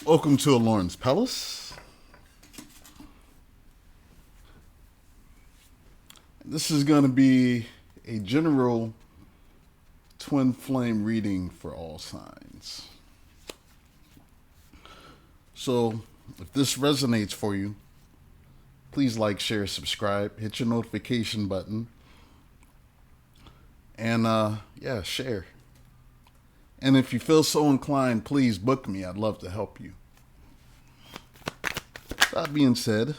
Welcome to Lauren's Palace. This is going to be a general twin flame reading for all signs. So, if this resonates for you, please like, share, subscribe, hit your notification button, and share. And if you feel so inclined, please book me. I'd love to help you. That being said,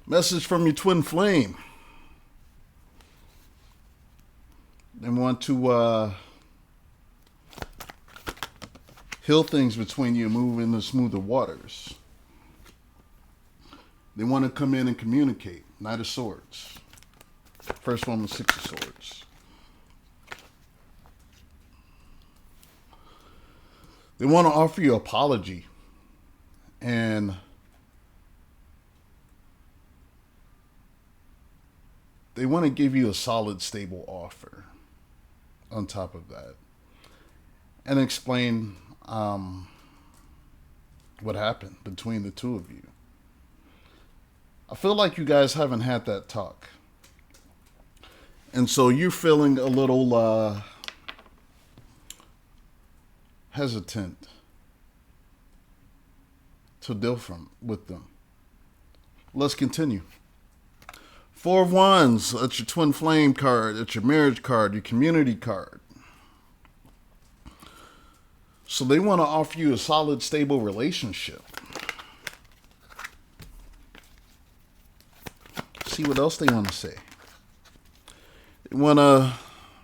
message from your twin flame. They want to heal things between you and move into smoother waters. They want to come in and communicate. Knight of Swords. First one was Six of Swords. They want to offer you an apology. And they want to give you a solid, stable offer on top of that. And explain what happened between the two of you. I feel like you guys haven't had that talk. And so you're feeling a little hesitant to deal with them. Let's continue. Four of Wands, that's your twin flame card, that's your marriage card, your community card. So they want to offer you a solid, stable relationship. See what else they want to say. They want to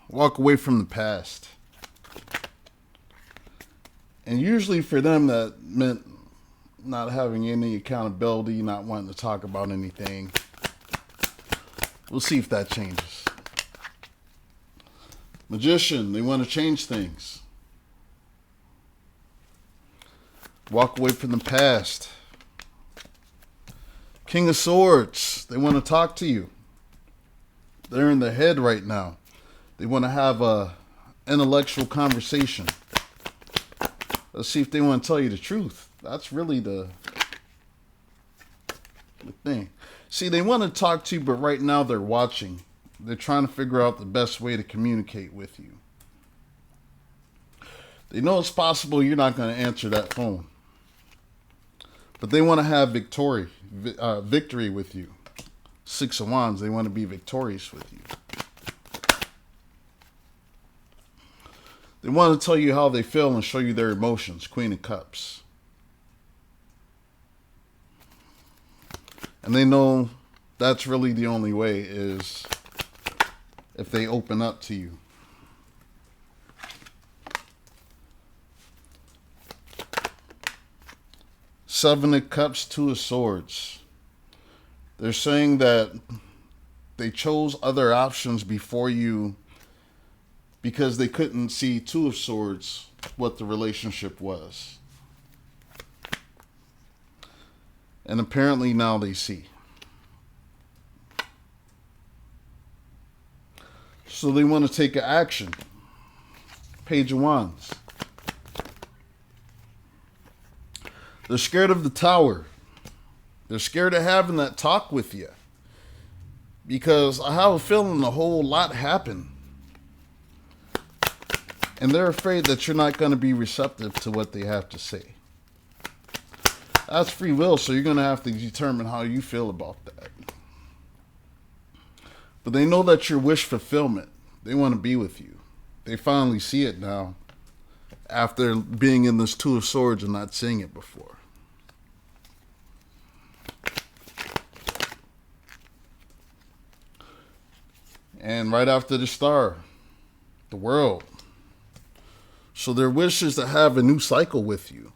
walk away from the past. And usually for them that meant not having any accountability, not wanting to talk about anything. We'll see if that changes. Magician, they want to change things. Walk away from the past. King of Swords, they want to talk to you. They're in the head right now. They want to have a intellectual conversation. Let's see if they want to tell you the truth. That's really the thing. See, they want to talk to you, but right now they're watching. They're trying to figure out the best way to communicate with you. They know it's possible you're not going to answer that phone. But they want to have victory with you. Six of Wands, they want to be victorious with you. They want to tell you how they feel and show you their emotions. Queen of Cups. And they know that's really the only way is if they open up to you. Seven of Cups, Two of Swords. They're saying that they chose other options before you because they couldn't see Two of Swords, what the relationship was. And apparently now they see. So they want to take action. Page of Wands. They're scared of the Tower. They're scared of having that talk with you. Because I have a feeling a whole lot happened. And they're afraid that you're not going to be receptive to what they have to say. That's free will, so you're going to have to determine how you feel about that. But they know that your wish fulfillment. They want to be with you. They finally see it now after being in this Two of Swords and not seeing it before. And right after the Star, the World. So their wish is to have a new cycle with you.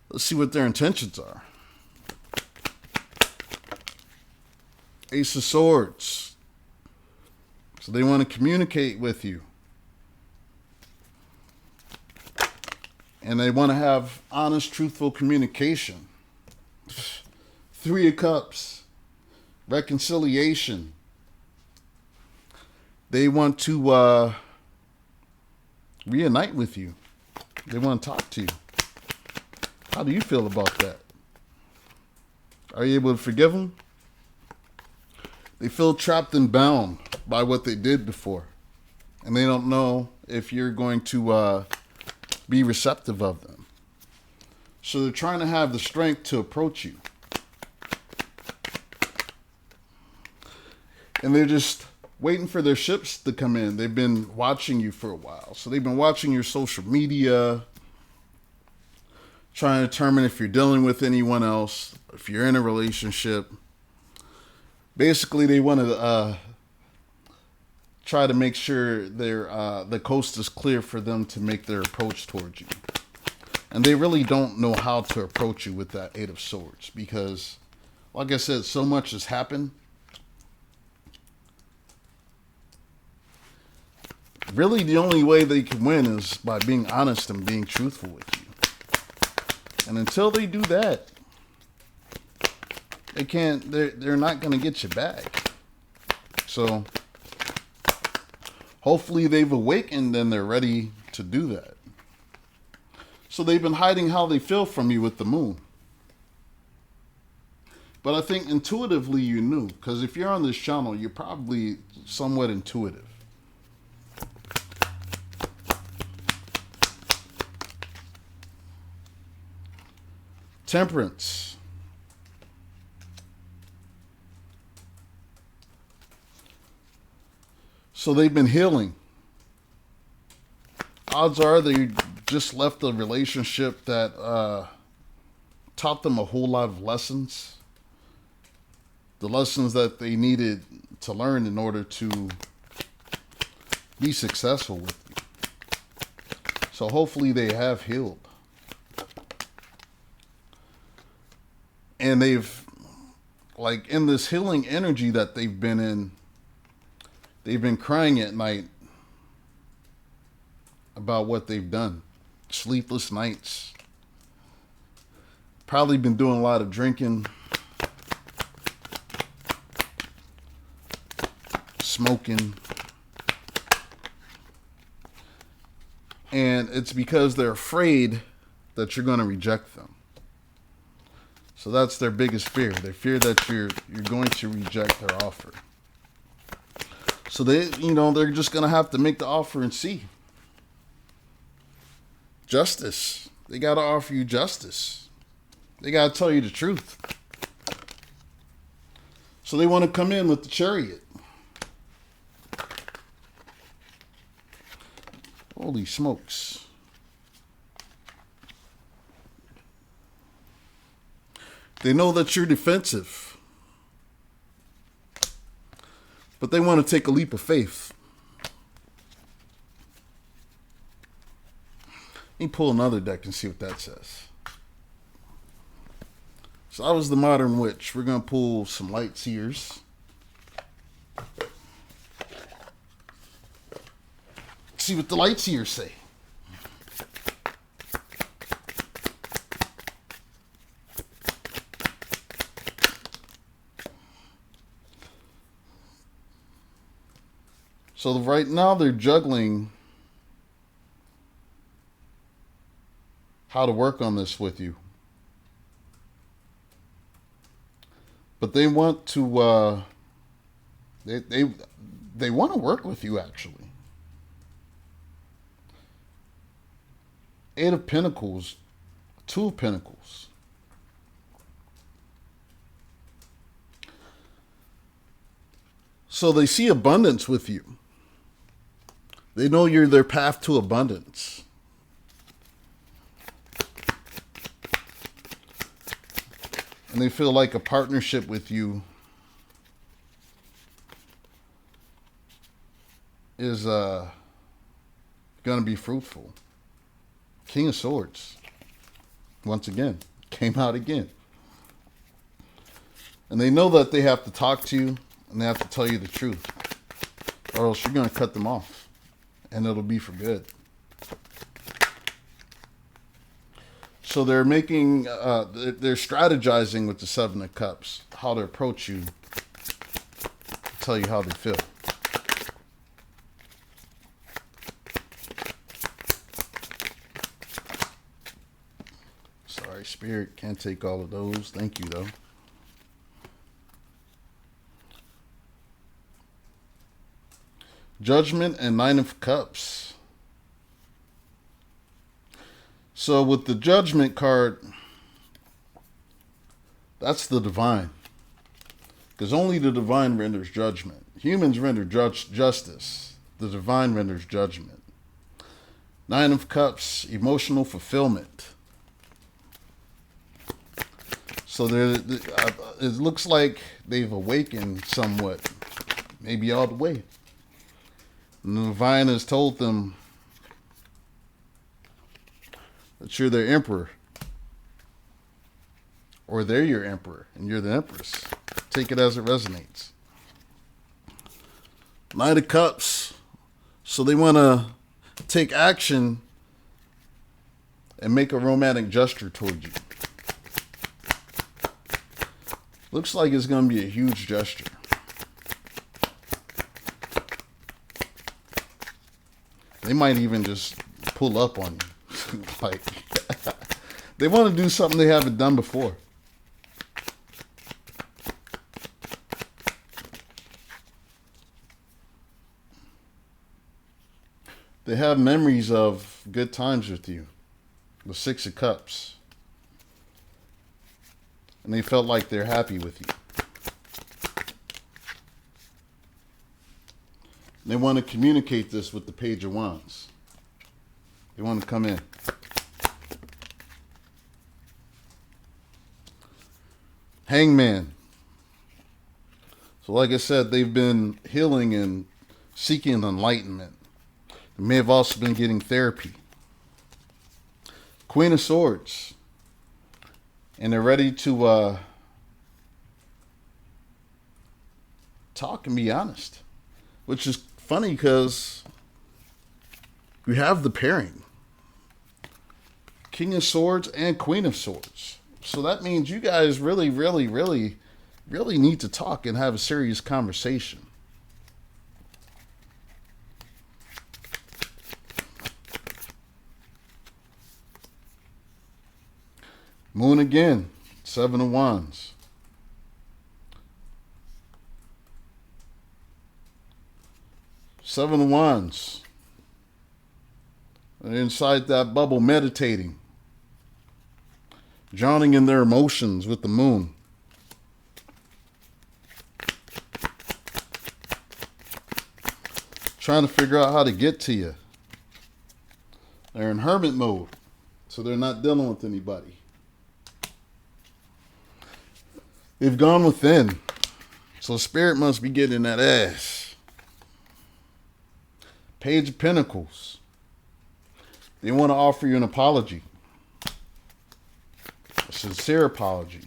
Let's see what their intentions are. Ace of Swords. So they want to communicate with you. And they want to have honest, truthful communication. Three of Cups. Reconciliation. They want to reunite with you. They want to talk to you. How do you feel about that? Are you able to forgive them? They feel trapped and bound by what they did before. And they don't know if you're going to be receptive of them. So they're trying to have the strength to approach you. And they're just waiting for their ships to come in. They've been watching you for a while. So they've been watching your social media, trying to determine if you're dealing with anyone else, if you're in a relationship. Basically, they want to try to make sure the coast is clear for them to make their approach towards you. And they really don't know how to approach you with that Eight of Swords because, like I said, so much has happened. Really, the only way they can win is by being honest and being truthful with you. And until they do that, they can't. They're not going to get you back. So, hopefully, they've awakened and they're ready to do that. So they've been hiding how they feel from you with the moon. But I think intuitively you knew, because if you're on this channel, you're probably somewhat intuitive. Temperance. So they've been healing. Odds are they just left a relationship that taught them a whole lot of lessons. The lessons that they needed to learn in order to be successful with you. So hopefully they have healed. And they've, like, in this healing energy that they've been in, they've been crying at night about what they've done. Sleepless nights. Probably been doing a lot of drinking, smoking. And it's because they're afraid that you're going to reject them. So that's their biggest fear. They fear that you're going to reject their offer. So they're just going to have to make the offer and see. Justice. They got to offer you justice. They got to tell you the truth. So they want to come in with the Chariot. Holy smokes. They know that you're defensive. But they want to take a leap of faith. Let me pull another deck and see what that says. So I was the Modern Witch. We're going to pull some Light Seers. See what the Light Seers say. So right now they're juggling how to work on this with you. But they want to they want to work with you actually. Eight of Pentacles, Two of Pentacles. So they see abundance with you. They know you're their path to abundance. And they feel like a partnership with you is going to be fruitful. King of Swords, once again, came out again. And they know that they have to talk to you and they have to tell you the truth, or else you're going to cut them off. And it'll be for good. So they're making, they're strategizing with the Seven of Cups, how to approach you, tell you how they feel. Spirit. Can't take all of those. Thank you, though. Judgment and Nine of Cups. So with the Judgment card, that's the divine. Because only the divine renders judgment. Humans render justice. The divine renders judgment. Nine of Cups, emotional fulfillment. So it looks like they've awakened somewhat. Maybe all the way. And the divine has told them that you're their emperor. Or they're your emperor and you're the empress. Take it as it resonates. Knight of Cups. So they want to take action and make a romantic gesture toward you. Looks like it's going to be a huge gesture. They might even just pull up on you. Like, they want to do something they haven't done before. They have memories of good times with you. The Six of Cups. And they felt like they're happy with you. They want to communicate this with the Page of Wands. They want to come in. Hangman. So like I said, they've been healing and seeking enlightenment. They may have also been getting therapy. Queen of Swords. And they're ready to talk and be honest. Which is funny because we have the pairing. King of Swords and Queen of Swords. So that means you guys really need to talk and have a serious conversation. Moon again, Seven of Wands. Seven of Wands. They're inside that bubble meditating. Drowning in their emotions with the moon. Trying to figure out how to get to you. They're in hermit mode. So they're not dealing with anybody. They've gone within. So Spirit must be getting that ass. Page of Pentacles. They want to offer you an apology. A sincere apology.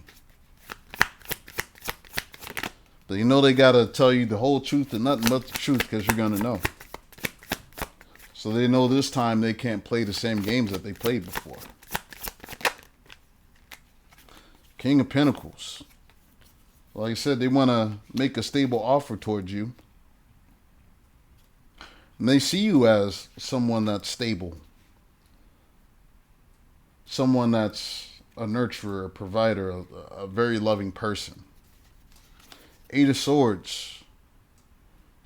But you know they got to tell you the whole truth and nothing but the truth because you're going to know. So they know this time they can't play the same games that they played before. King of Pentacles. Like I said, they want to make a stable offer towards you. And they see you as someone that's stable. Someone that's a nurturer, a provider, a very loving person. Eight of Swords.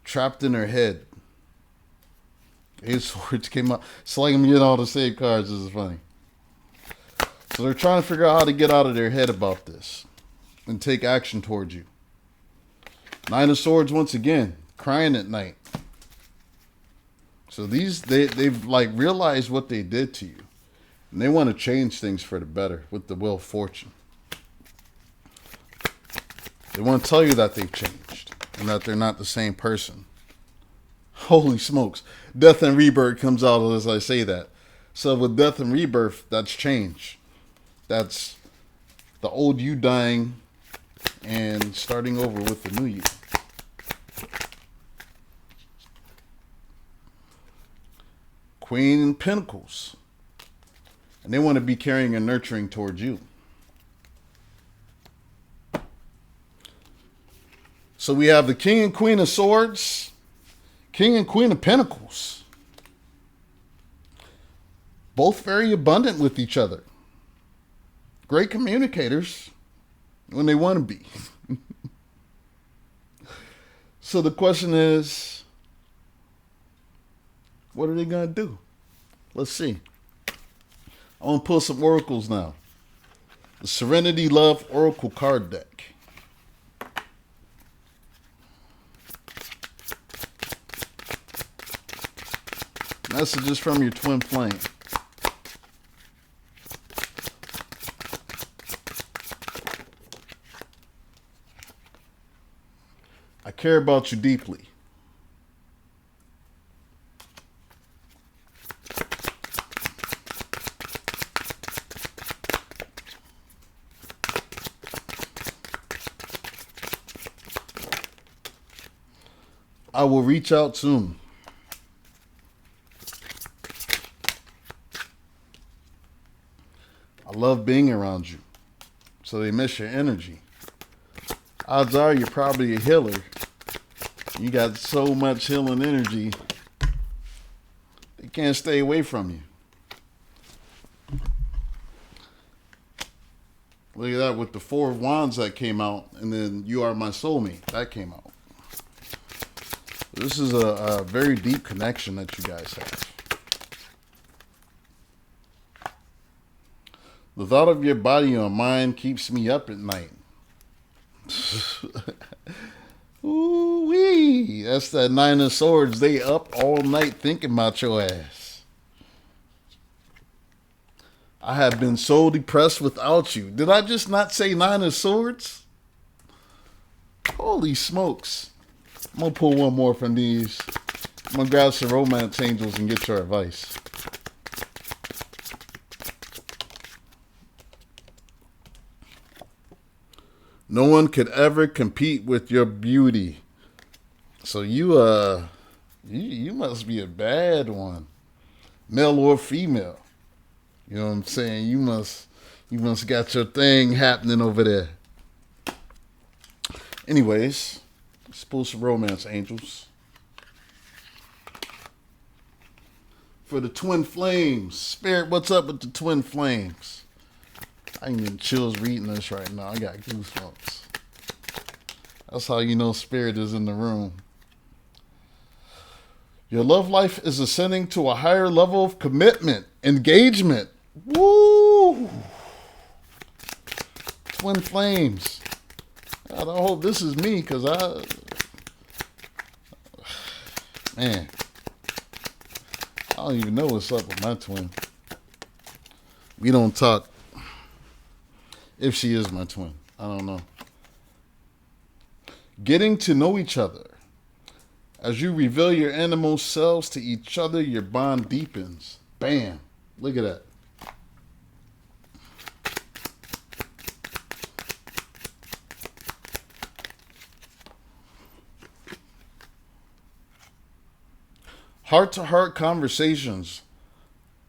Trapped in her head. Eight of Swords came out. It's like I'm getting all the same cards. This is funny. So they're trying to figure out how to get out of their head about this. And take action towards you. Nine of Swords once again. Crying at night. So they've like realized what they did to you. And they want to change things for the better with the Wheel of Fortune. They want to tell you that they've changed. And that they're not the same person. Holy smokes. Death and Rebirth comes out as I say that. So with Death and Rebirth, that's change. That's the old you dying and starting over with the new you. Queen of Pentacles. And they want to be caring and nurturing towards you. So we have the King and Queen of Swords. King and Queen of Pentacles. Both very abundant with each other. great communicators when they want to be. So the question is, what are they going to do? Let's see. I want to pull some oracles now. The Serenity Love Oracle card deck. Messages from your twin flame. I care about you deeply. I will reach out soon. I love being around you. So they miss your energy. Odds are you're probably a healer. You got so much healing energy, they can't stay away from you. Look at that with the Four of Wands that came out, and then You Are My Soulmate, that came out. This is a very deep connection that you guys have. The thought of your body or mind keeps me up at night. Ooh-wee. That's that Nine of Swords. They up all night thinking about your ass. I have been so depressed without you. Did I just not say Nine of Swords? Holy smokes. I'm going to pull one more from these. I'm going to grab some romance angels and get your advice. No one could ever compete with your beauty. So you must be a bad one. Male or female. You know what I'm saying? You must got your thing happening over there. Anyways, let's pull some romance angels. For the twin flames. Spirit, what's up with the twin flames? I ain't getting chills reading this right now. I got goosebumps. That's how you know spirit is in the room. Your love life is ascending to a higher level of commitment, engagement. Woo! Twin flames. God, I hope this is me, because man, I don't even know what's up with my twin. We don't talk. If she is my twin, I don't know. Getting to know each other. As you reveal your innermost selves to each other, your bond deepens. Bam. Look at that. Heart-to-heart conversations.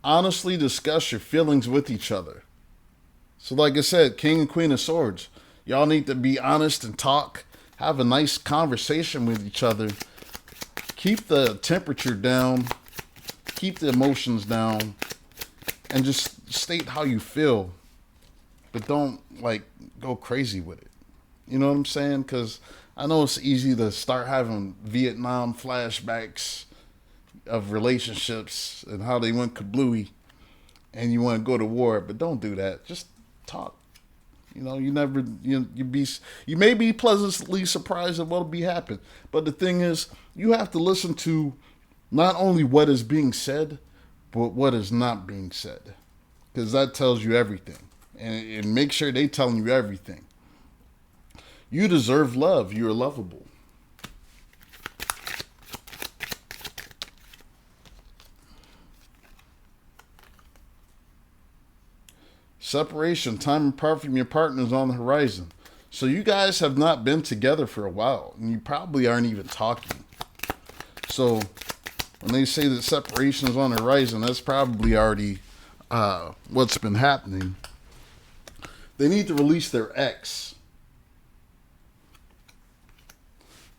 Honestly discuss your feelings with each other. So like I said, King and Queen of Swords, y'all need to be honest and talk. Have a nice conversation with each other. Keep the temperature down. Keep the emotions down. And just state how you feel. But don't, like, go crazy with it. You know what I'm saying? Because I know it's easy to start having Vietnam flashbacks of relationships and how they went kablooey. And you want to go to war. But don't do that. Just talk. You know, you may be pleasantly surprised at what'll be happen. But the thing is, you have to listen to not only what is being said, but what is not being said. Because that tells you everything. And make sure they telling you everything. You deserve love. You are lovable. Separation, time apart from your partner is on the horizon. So you guys have not been together for a while, and you probably aren't even talking. So when they say that separation is on the horizon, that's probably already what's been happening. They need to release their ex.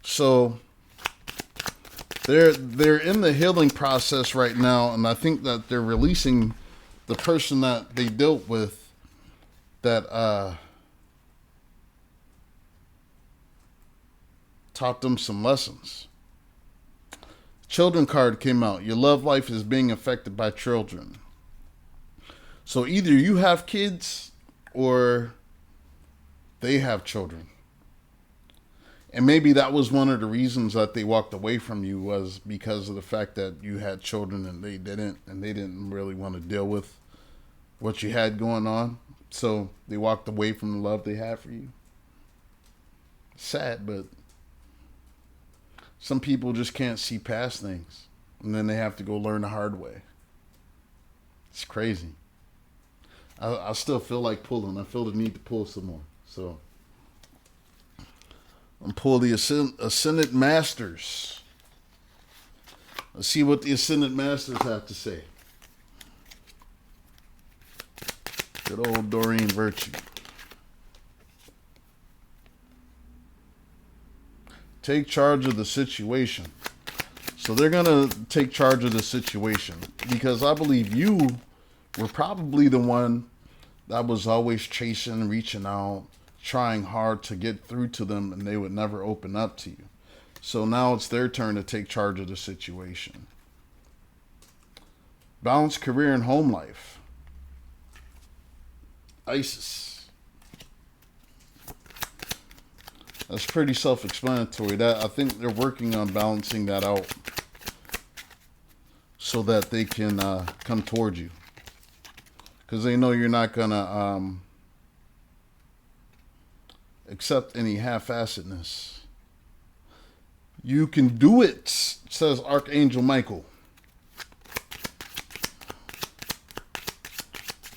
So they're in the healing process right now, and I think that they're releasing the person that they dealt with that taught them some lessons. Children card came out. Your love life is being affected by children. So either you have kids or they have children. And maybe that was one of the reasons that they walked away from you, was because of the fact that you had children and they didn't really want to deal with what you had going on. So they walked away from the love they had for you. Sad, but some people just can't see past things, and then they have to go learn the hard way. It's crazy. I still feel like pulling. I feel the need to pull some more. So I'm pull the Ascended Masters. Let's see what the Ascended Masters have to say. Good old Doreen Virtue. Take charge of the situation. So they're going to take charge of the situation, because I believe you were probably the one that was always chasing, reaching out, trying hard to get through to them, and they would never open up to you. So now it's their turn to take charge of the situation. Balance career and home life. Isis. That's pretty self-explanatory. That I think they're working on balancing that out so that they can come towards you, because they know you're not gonna accept any half-assedness. You can do it, says Archangel Michael.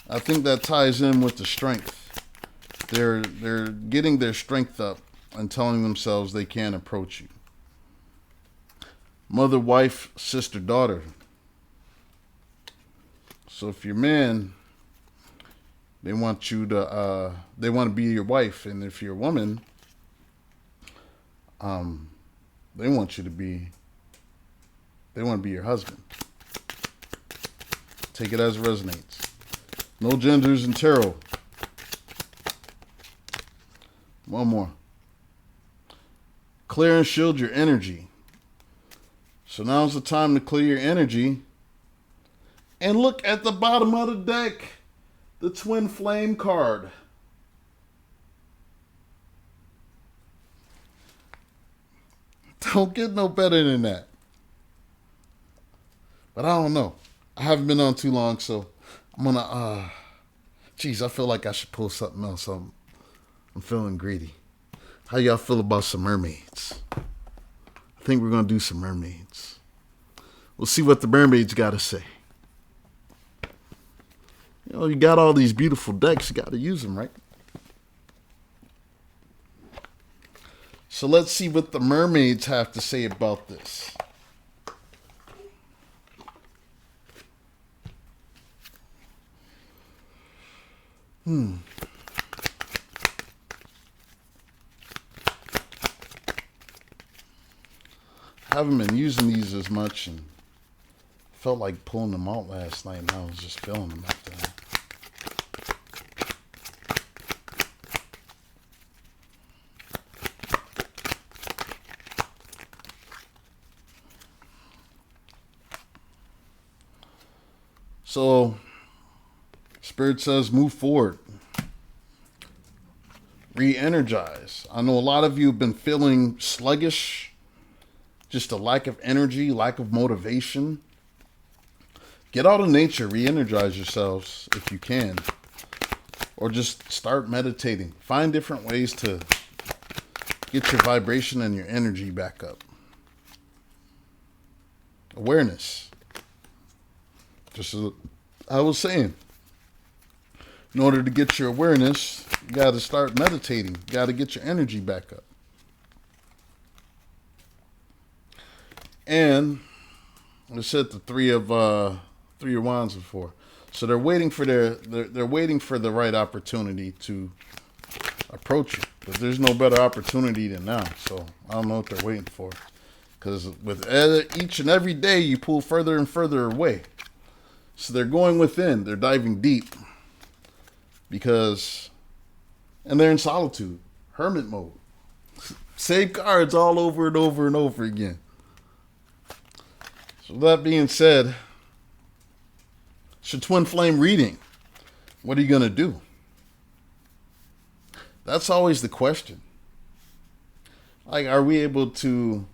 I think that ties in with the strength. They're getting their strength up and telling themselves they can approach you. Mother, wife, sister, daughter. So if you're man, they want you to they want to be your wife, and if you're a woman, they want to be your husband. Take it as it resonates. No genders in tarot. One more. Clear and shield your energy. So now's the time to clear your energy. And look at the bottom of the deck. The Twin Flame card. Don't get no better than that. But I don't know. I haven't been on too long, so I'm gonna geez, I feel like I should pull something else. I'm feeling greedy. How y'all feel about some mermaids? I think we're gonna do some mermaids. We'll see what the mermaids gotta say. You know, you got all these beautiful decks, you gotta use them, right? So let's see what the mermaids have to say about this. Haven't been using these as much, and felt like pulling them out last night, and I was just feeling them after that. So, Spirit says move forward. Re-energize. I know a lot of you have been feeling sluggish, just a lack of energy, lack of motivation. Get out of nature, re-energize yourselves if you can. Or just start meditating. Find different ways to get your vibration and your energy back up. Awareness. Just as I was saying, in order to get your awareness, you got to start meditating. You got to get your energy back up. And I said the three of wands before, so they're waiting for they're waiting for the right opportunity to approach you. But there's no better opportunity than now. So I don't know what they're waiting for, because with each and every day you pull further and further away. So they're going within. They're diving deep, because and they're in solitude, hermit mode. Same cards all over and over and over again. So that being said, it's your twin flame reading. What are you going to do? That's always the question. Like, are we able to...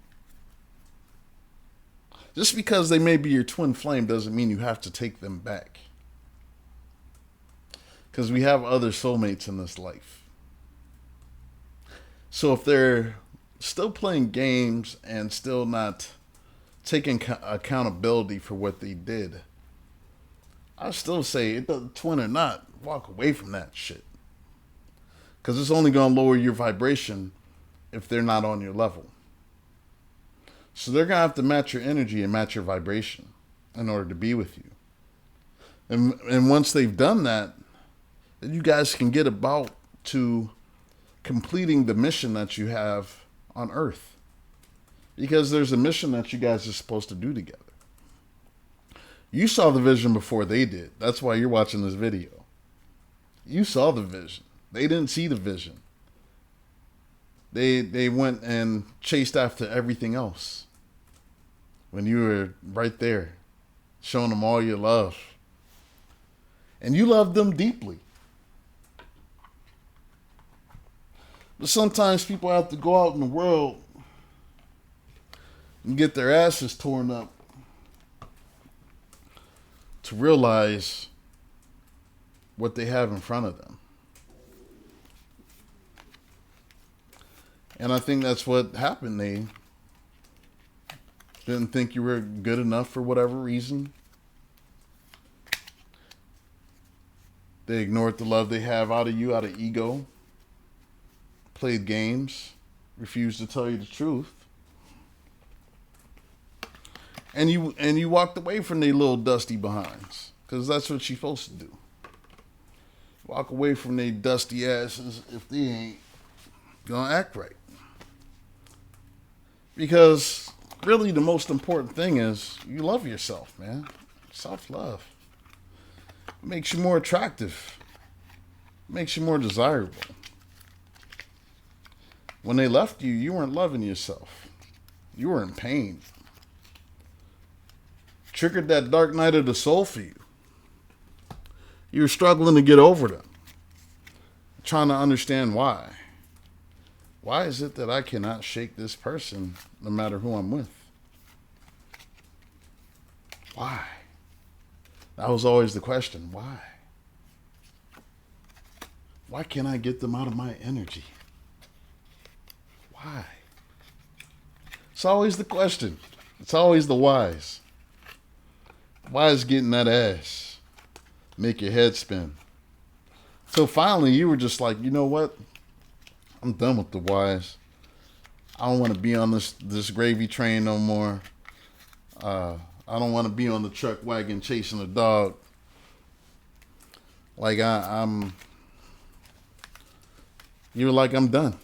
Just because they may be your twin flame doesn't mean you have to take them back. Because we have other soulmates in this life. So if they're still playing games and still not taking accountability for what they did, I still say, it doesn't, twin or not, walk away from that shit. Because it's only going to lower your vibration if they're not on your level. So they're going to have to match your energy and match your vibration in order to be with you. And once they've done that, then you guys can get about to completing the mission that you have on Earth. Because there's a mission that you guys are supposed to do together. You saw the vision before they did. That's why you're watching this video. You saw the vision. They didn't see the vision. They went and chased after everything else. When you were right there, showing them all your love. And you loved them deeply. But sometimes people have to go out in the world and get their asses torn up to realize what they have in front of them. And I think that's what happened. They didn't think you were good enough for whatever reason. They ignored the love they have out of you, out of ego. Played games. Refused to tell you the truth. And you walked away from their little dusty behinds. Because that's what you're supposed to do. Walk away from their dusty asses if they ain't gonna act right. Because really the most important thing is you love yourself, man. Self-love. It makes you more attractive. It makes you more desirable. When they left you, you weren't loving yourself. You were in pain. Triggered that dark night of the soul for you. You were struggling to get over them. Trying to understand why. Why is it that I cannot shake this person no matter who I'm with? Why? That was always the question. Why? Why can't I get them out of my energy? Why? It's always the question. It's always the whys. Why is getting that ass make your head spin? So finally you were just like, you know what? I'm done with the whys. I don't want to be on this gravy train no more. I don't want to be on the truck wagon chasing a dog. Like I'm. You're like, I'm done.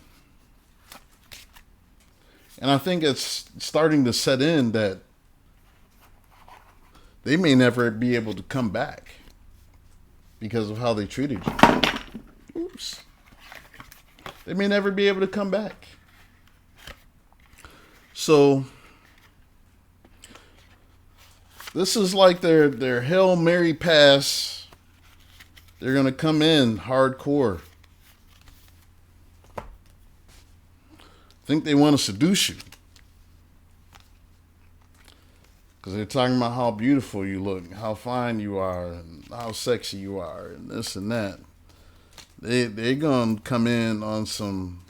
And I think it's starting to set in that they may never be able to come back because of how they treated you. Oops. They may never be able to come back. So this is like their Hail Mary pass. They're going to come in hardcore. Think they want to seduce you. Because they're talking about how beautiful you look, how fine you are, and how sexy you are, and this and that. They're going to come in on some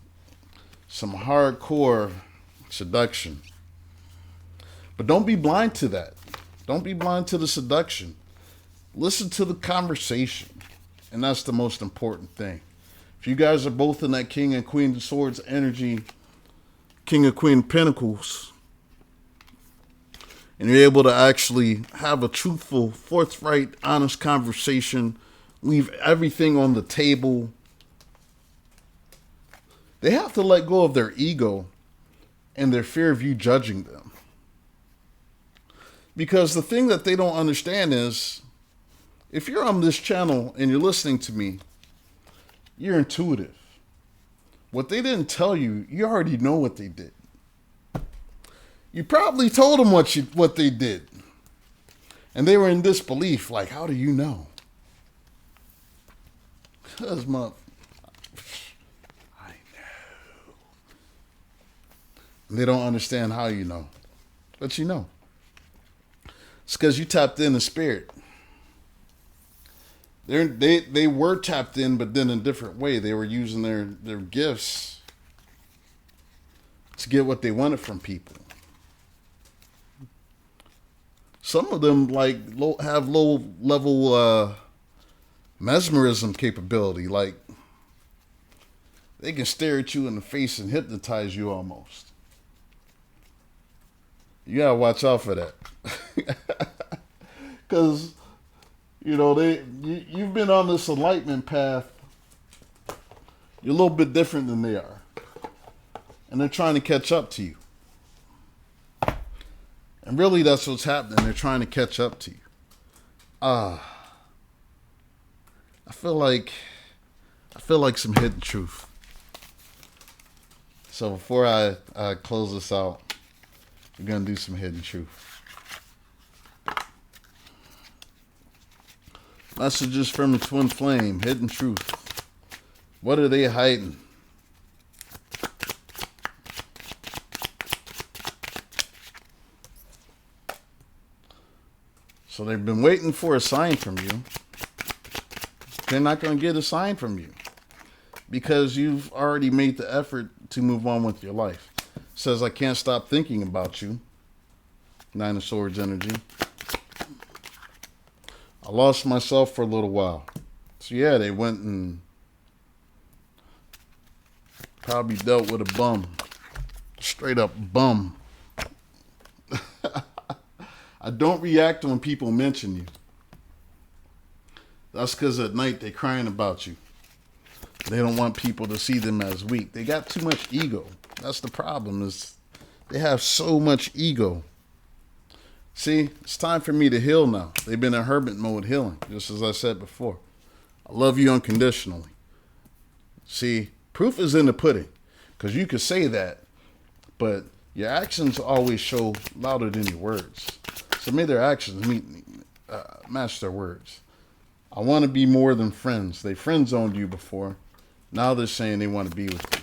hardcore seduction. But don't be blind to that. Don't be blind to the seduction. Listen to the conversation. And that's the most important thing. If you guys are both in that King and Queen of Swords energy, King and Queen of Pentacles, and you're able to actually have a truthful, forthright, honest conversation, leave everything on the table. They have to let go of their ego and their fear of you judging them. Because the thing that they don't understand is, if you're on this channel and you're listening to me, you're intuitive. What they didn't tell you, you already know what they did. You probably told them what they did. And they were in disbelief, like, how do you know? Because, I know. And they don't understand how you know. But you know. It's because you tapped in the spirit. They were tapped in, but then in a different way. They were using their gifts to get what they wanted from people. Some of them have low level mesmerism capability. Like they can stare at you in the face and hypnotize you almost. You gotta watch out for that, because you've been on this enlightenment path. You're a little bit different than they are, and they're trying to catch up to you. And really, that's what's happening. They're trying to catch up to you. I feel like some hidden truth. So before I close this out, we're gonna do some hidden truth. Messages from the twin flame. Hidden truth. What are they hiding? So they've been waiting for a sign from you. They're not going to get a sign from you because you've already made the effort to move on with your life. It says, I can't stop thinking about you. Nine of Swords energy. I lost myself for a little while. So yeah, they went and probably dealt with a bum. Straight up bum. I don't react when people mention you. That's because at night they're crying about you. They don't want people to see them as weak. They got too much ego. That's the problem, is they have so much ego. See, it's time for me to heal now. They've been in hermit mode healing, just as I said before. I love you unconditionally. See, proof is in the pudding, because you could say that, but your actions always show louder than your words. So may their actions match their words. I want to be more than friends. They friend zoned you before. Now they're saying they want to be with you.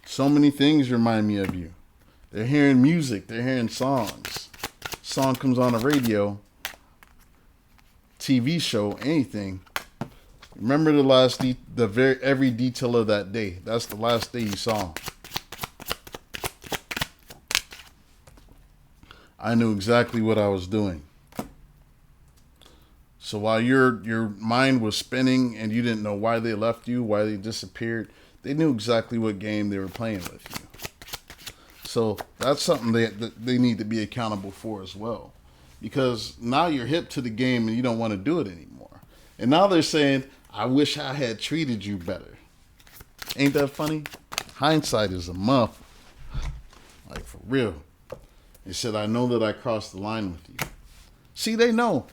So many things remind me of you. They're hearing music. They're hearing songs. Song comes on the radio, TV show, anything. Remember every detail of that day. That's the last day you saw them. I knew exactly what I was doing. So while your mind was spinning and you didn't know why they left you, why they disappeared, they knew exactly what game they were playing with you. So that's something that they need to be accountable for as well. Because now you're hip to the game and you don't want to do it anymore. And now they're saying, I wish I had treated you better. Ain't that funny? Hindsight is a muff. Like, for real. They said, I know that I crossed the line with you. See, they know.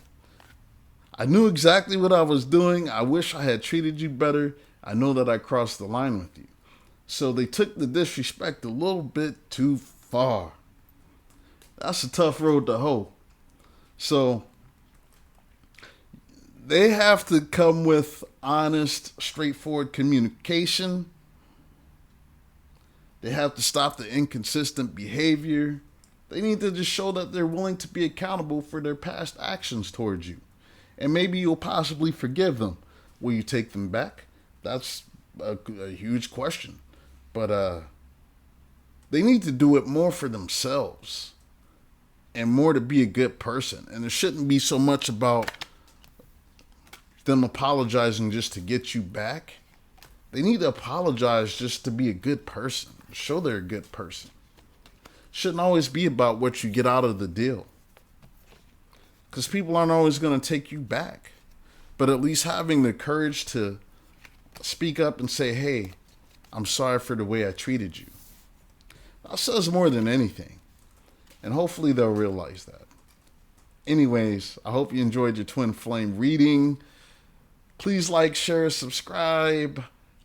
I knew exactly what I was doing. I wish I had treated you better. I know that I crossed the line with you. So they took the disrespect a little bit too far. That's a tough road to hoe. So they have to come with honest, straightforward communication. They have to stop the inconsistent behavior. They need to just show that they're willing to be accountable for their past actions towards you. And maybe you'll possibly forgive them. Will you take them back? That's a huge question. But they need to do it more for themselves and more to be a good person. And it shouldn't be so much about them apologizing just to get you back. They need to apologize just to be a good person. Show they're a good person. Shouldn't always be about what you get out of the deal. Because people aren't always going to take you back. But at least having the courage to speak up and say, hey, I'm sorry for the way I treated you. That says more than anything. And hopefully they'll realize that. Anyways, I hope you enjoyed your Twin Flame reading. Please like, share, subscribe.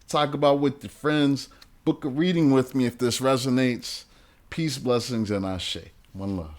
talk about with your friends. Book a reading with me if this resonates. Peace, blessings, and ashe. One love.